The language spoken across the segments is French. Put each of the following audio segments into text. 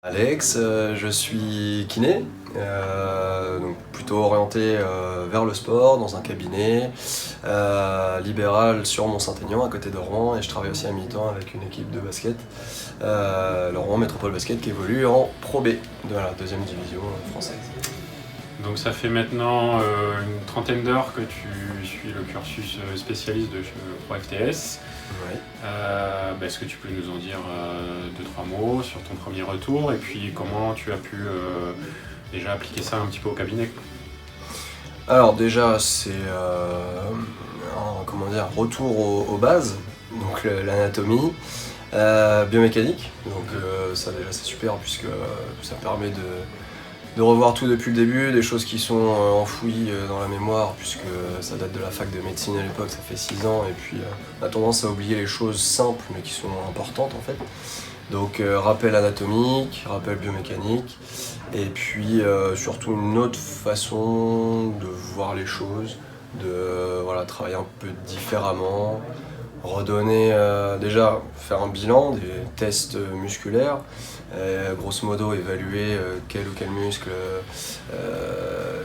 Alex, je suis kiné, donc plutôt orienté vers le sport, dans un cabinet libéral sur Mont-Saint-Aignan, à côté de Rouen, et je travaille aussi à mi-temps avec une équipe de basket, le Rouen Métropole Basket, qui évolue en Pro B de la deuxième division française. Donc ça fait maintenant une trentaine d'heures que tu suis le cursus spécialiste de ProFTS. Ouais. Est-ce que tu peux nous en dire 2-3 mots sur ton premier retour et puis comment tu as pu déjà appliquer ça un petit peu au cabinet? Alors déjà, c'est un retour aux bases, donc l'anatomie, biomécanique, donc ça déjà c'est super puisque ça permet de revoir tout depuis le début, des choses qui sont enfouies dans la mémoire, puisque ça date de la fac de médecine à l'époque, ça fait 6 ans, et puis on a tendance à oublier les choses simples, mais qui sont importantes en fait. Donc rappel anatomique, rappel biomécanique, et puis surtout une autre façon de voir les choses, de travailler un peu différemment, redonner, déjà faire un bilan des tests musculaires, grosso modo évaluer quel ou quel muscle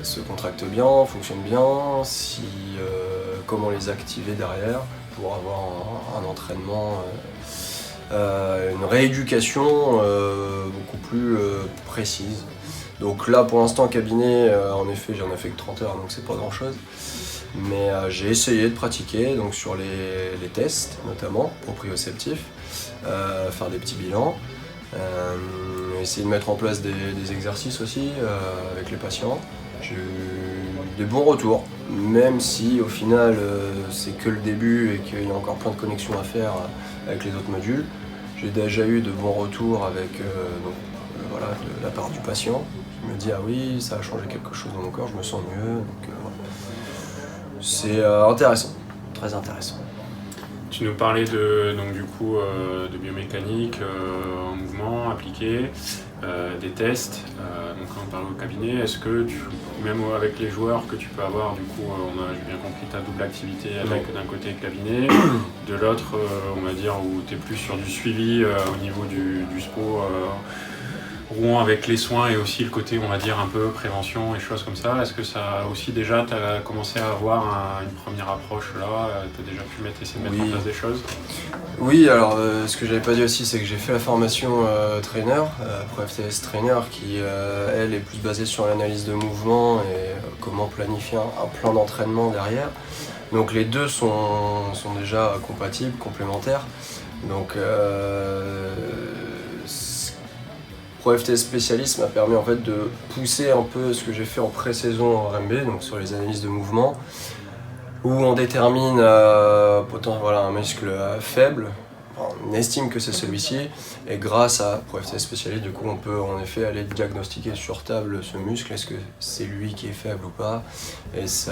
se contracte bien, fonctionne bien, comment les activer derrière pour avoir un entraînement, une rééducation beaucoup plus précise. Donc là pour l'instant cabinet, en effet j'en ai fait que 30 heures donc c'est pas grand chose. Mais j'ai essayé de pratiquer donc sur les tests notamment proprioceptifs, faire des petits bilans, essayer de mettre en place des exercices aussi avec les patients. J'ai eu des bons retours, même si au final c'est que le début et qu'il y a encore plein de connexions à faire avec les autres modules. J'ai déjà eu de bons retours avec de la part du patient qui me dit ah oui ça a changé quelque chose dans mon corps, je me sens mieux. Donc, voilà. C'est intéressant, très intéressant. Tu nous parlais de biomécanique en mouvement appliqué, des tests. Donc quand on parle au cabinet, est-ce que même avec les joueurs que tu peux avoir, j'ai bien compris ta double activité avec d'un côté cabinet, de l'autre, on va dire, où tu es plus sur du suivi au niveau du sport Rouen avec les soins et aussi le côté, on va dire, un peu prévention et choses comme ça. Est-ce que ça aussi déjà, tu as commencé à avoir une première approche là? Tu as déjà pu essayer de mettre en place des choses? Oui, alors ce que j'avais pas dit aussi, c'est que j'ai fait la formation trainer, ProFTS trainer, qui elle est plus basée sur l'analyse de mouvement et comment planifier un plan d'entraînement derrière. Donc les deux sont déjà compatibles, complémentaires. Donc ProFTS spécialiste m'a permis en fait de pousser un peu ce que j'ai fait en pré-saison en RMB, donc sur les analyses de mouvement, où on détermine un muscle faible, on estime que c'est celui-ci, et grâce à ProFTS spécialiste, du coup on peut en effet aller diagnostiquer sur table ce muscle, est-ce que c'est lui qui est faible ou pas, et ça